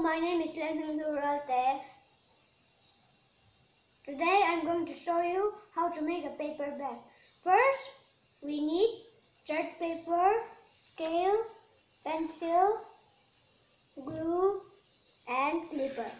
my name is Lennon Duralte. Today I'm going to show you how to make a paper bag. First, we need chart paper, scale, pencil, glue, and clipper.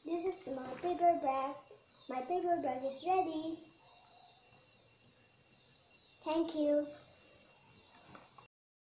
This is my paper bag. My paper bag is ready. Thank you.